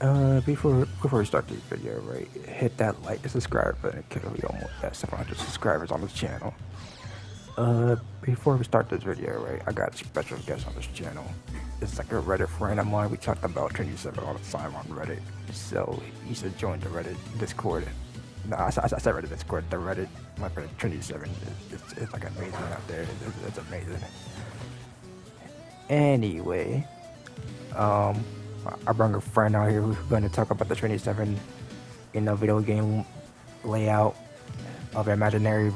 Before we start this video, right, hit that like and subscribe button because we almost at 700 subscribers on this channel. Before we start this video, right, I got a special guest on this channel. It's like a Reddit friend of mine. We talked about Trinity 7 all the time on Reddit, so he should join the Reddit Discord. No, I said Reddit Discord, the Reddit, my friend Trinity 7. It's like amazing out there. It's amazing. Anyway, I brought a friend out here who's going to talk about the Trinity 7 in a video game layout of imaginary.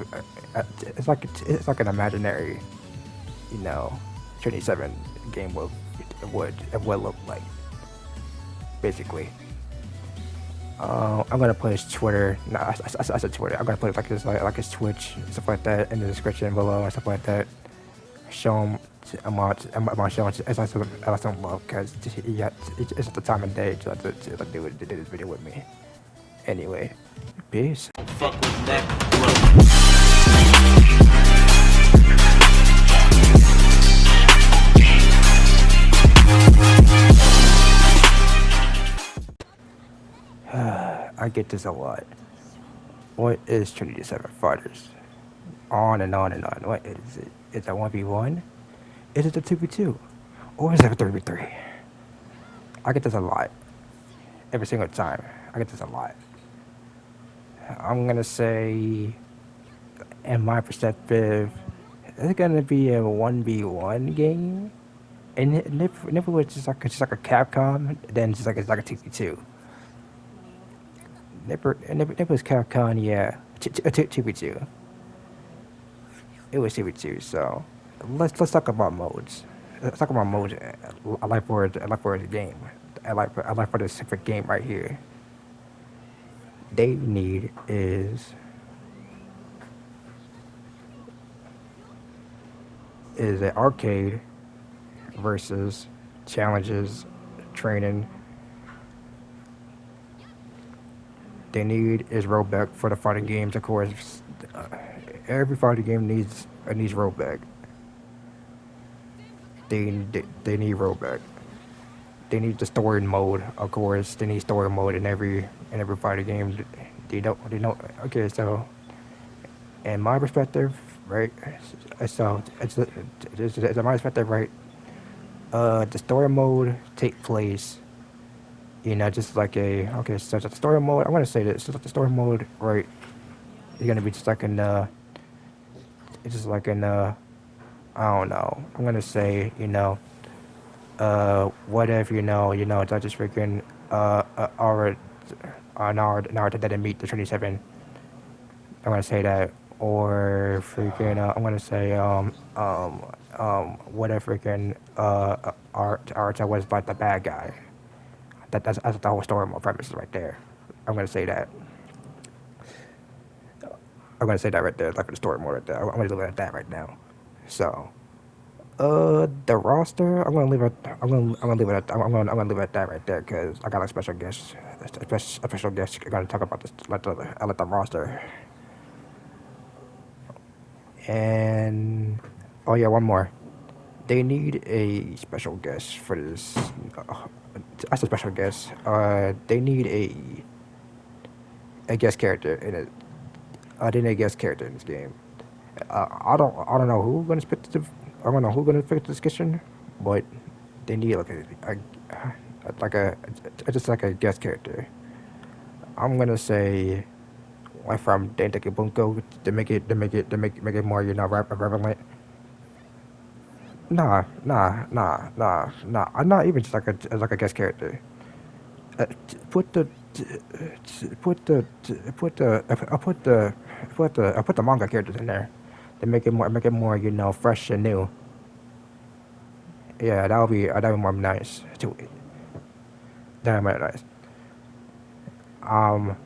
It's like an imaginary, Trinity 7 game would look like, basically. I'm gonna put his Twitter. No, I said Twitter. I'm gonna put like his Twitch, stuff like that, in the description below and stuff like that. Show him. I'm gonna show him. I some love because it's the time of day to do this video with me. Anyway, peace. Fuck with that. I get this a lot. What is Trinity 7 Fighters? On and on and on. What is it? Is it a 1v1? Is it a 2v2? Or is it a 3v3? I get this a lot. Every single time. I get this a lot. I'm gonna say, in my perspective, it's gonna be a 1v1 game. And if it was just like a Capcom, then it's like a 2v2. If it was Capcom, yeah, 2v2. It was 2v2. So let's talk about modes. Let's talk about modes. I like for the game. I like for this specific game right here. They need is an arcade versus challenges, training. They need is rollback for the fighting games, of course. Every fighting game needs rollback. They need rollback. They need the story mode, of course. They need story mode in every fighting game. They don't. Okay, so in my perspective, right? So it's my perspective, right? The story mode take place. Just like so the story mode, I want to say this, the story mode, right, is going to be just like I don't know, I'm going to say, what if, that just freaking, Naruto didn't meet the 27, I'm going to say that, or freaking, I'm going to say, what if freaking, Naruto was like the bad guy. That's the whole story mode premise right there. I'm gonna say that. I'm gonna say that right there, like for the story mode right there. I'm gonna leave it at that right now. So, the roster, I'm gonna leave it. I'm gonna leave it at that right there because I got a special guest. A special guest gonna talk about this. Let the roster. And oh yeah, one more. They need a special guest for this. As a special guest, they need a guest character in it. They need a guest character in this game. I don't know who's gonna pick the discussion, but they need just like a guest character. I'm gonna say, like from Dante Bunko to make it more relevant. Nah. I'm not even just like a guest character. Put the manga characters in there to make it more fresh and new. Yeah, that would be more nice too. That would be nice. I'm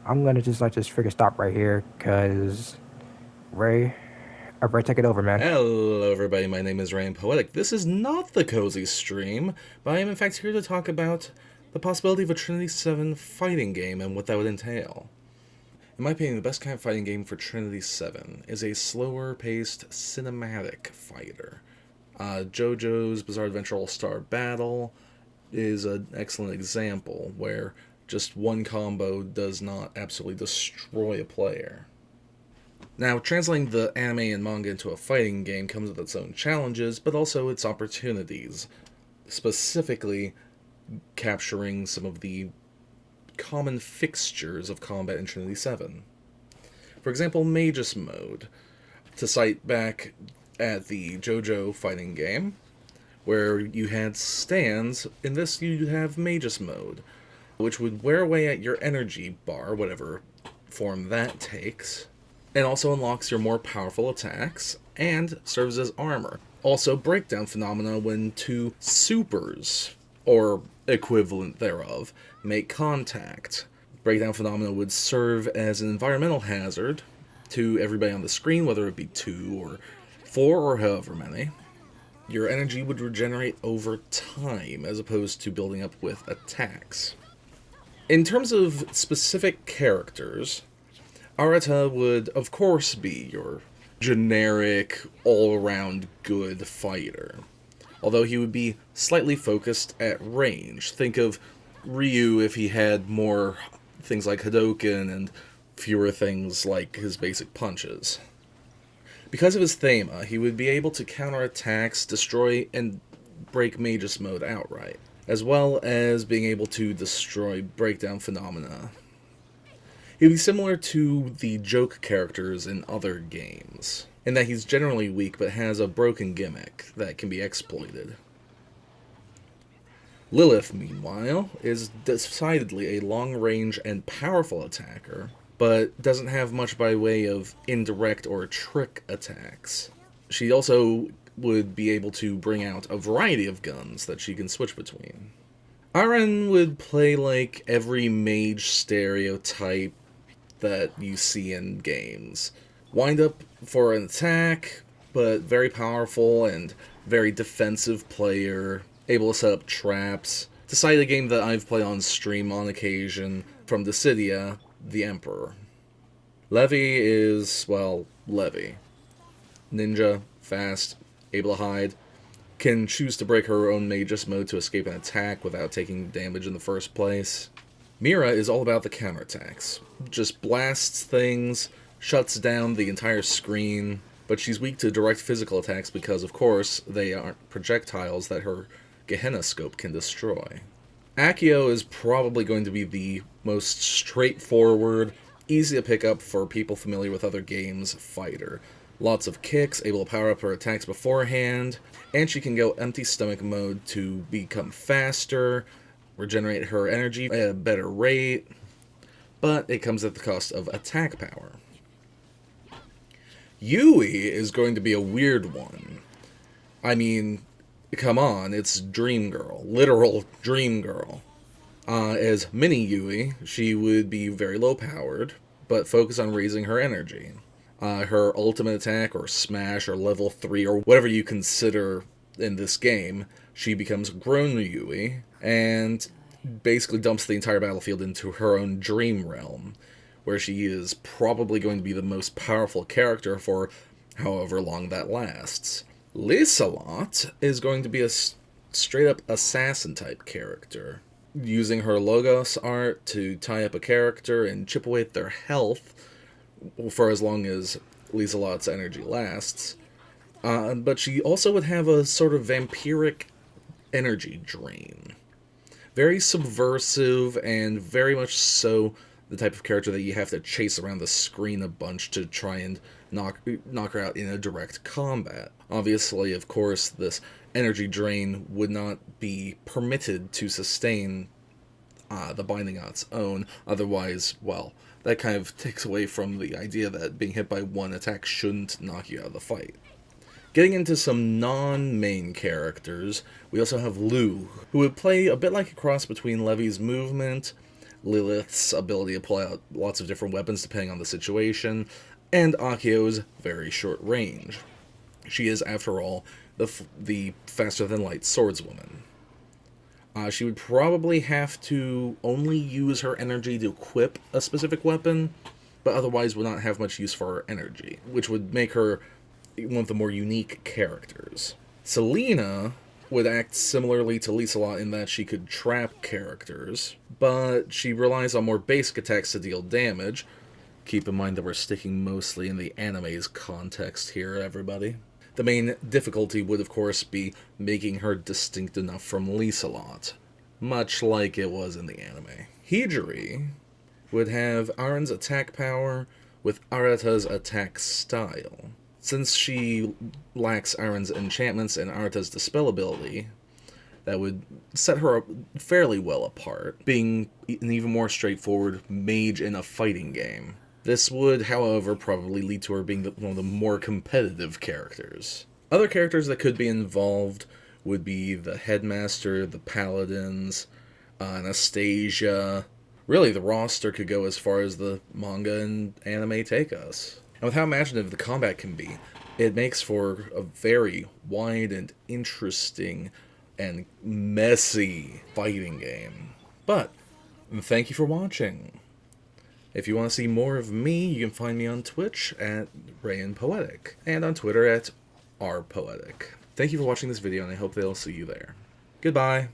gonna just freaking stop right here, cause Ray, take it over, man. Hello everybody, my name is Rey and Poetic. This is not the cozy stream, but I am in fact here to talk about the possibility of a Trinity 7 fighting game and what that would entail. In my opinion, the best kind of fighting game for Trinity 7 is a slower-paced cinematic fighter. JoJo's Bizarre Adventure All-Star Battle, is an excellent example where just one combo does not absolutely destroy a player. Now, translating the anime and manga into a fighting game comes with its own challenges, but also its opportunities, specifically capturing some of the common fixtures of combat in Trinity 7. For example, Magus mode. To cite back at the JoJo fighting game, where you had stands, in this you have Magus mode, which would wear away at your energy bar, whatever form that takes, and also unlocks your more powerful attacks, and serves as armor. Also, breakdown phenomena when two supers, or equivalent thereof, make contact. Breakdown phenomena would serve as an environmental hazard to everybody on the screen, whether it be 2 or 4 or however many. Your energy would regenerate over time, as opposed to building up with attacks. In terms of specific characters, Arata would, of course, be your generic, all-around good fighter. Although he would be slightly focused at range. Think of Ryu if he had more things like Hadoken and fewer things like his basic punches. Because of his Thema, he would be able to counter attacks, destroy, and break Magus mode outright, as well as being able to destroy breakdown phenomena. He would be similar to the joke characters in other games, in that he's generally weak but has a broken gimmick that can be exploited. Lilith, meanwhile, is decidedly a long-range and powerful attacker, but doesn't have much by way of indirect or trick attacks. She also would be able to bring out a variety of guns that she can switch between. Aren would play like every mage stereotype that you see in games. Wind up for an attack, but very powerful and very defensive player, able to set up traps. To cite a game that I've played on stream on occasion, from Dissidia, the Emperor. Levi is, well, Levi. Ninja, fast, able to hide, can choose to break her own Magus mode to escape an attack without taking damage in the first place. Mira is all about the counterattacks. Just blasts things, shuts down the entire screen, but she's weak to direct physical attacks because, of course, they aren't projectiles that her Gehenna scope can destroy. Accio is probably going to be the most straightforward, easy to pick up for people familiar with other games fighter. Lots of kicks, able to power up her attacks beforehand, and she can go empty stomach mode to become faster, regenerate her energy at a better rate, but it comes at the cost of attack power. Yui is going to be a weird one. I mean, come on, it's Dream Girl. Literal Dream Girl. As Mini Yui, she would be very low powered, but focus on raising her energy. Her ultimate attack, or smash, or level 3, or whatever you consider in this game, she becomes Grown Yui, and basically dumps the entire battlefield into her own dream realm, where she is probably going to be the most powerful character for however long that lasts. Lisalot is going to be a straight-up assassin-type character, using her Logos art to tie up a character and chip away at their health for as long as Lisalot's energy lasts. But she also would have a sort of vampiric energy drain. Very subversive, and very much so the type of character that you have to chase around the screen a bunch to try and knock her out in a direct combat. Obviously, of course, this energy drain would not be permitted to sustain the binding on its own. Otherwise, well, that kind of takes away from the idea that being hit by one attack shouldn't knock you out of the fight. Getting into some non-main characters, we also have Lu, who would play a bit like a cross between Levi's movement, Lilith's ability to pull out lots of different weapons depending on the situation, and Accio's very short range. She is, after all, the faster-than-light swordswoman. She would probably have to only use her energy to equip a specific weapon, but otherwise would not have much use for her energy, which would make her one of the more unique characters. Selena would act similarly to ᎢᎢᎢ in that she could trap characters, but she relies on more basic attacks to deal damage. Keep in mind that we're sticking mostly in the anime's context here, everybody. The main difficulty would, of course, be making her distinct enough from ᎢᎢᎢ, much like it was in the anime. Hijiri would have Aren's attack power with Arata's attack style. Since she lacks Aren's enchantments and Arata's dispel ability, that would set her fairly well apart, being an even more straightforward mage in a fighting game. This would, however, probably lead to her being one of the more competitive characters. Other characters that could be involved would be the Headmaster, the Paladins, Anastasia. Really, the roster could go as far as the manga and anime take us. And with how imaginative the combat can be, it makes for a very wide and interesting and messy fighting game. But, thank you for watching. If you want to see more of me, you can find me on Twitch at ReyandPoetic, and on Twitter at rpoetic. Thank you for watching this video, and I hope that I'll see you there. Goodbye!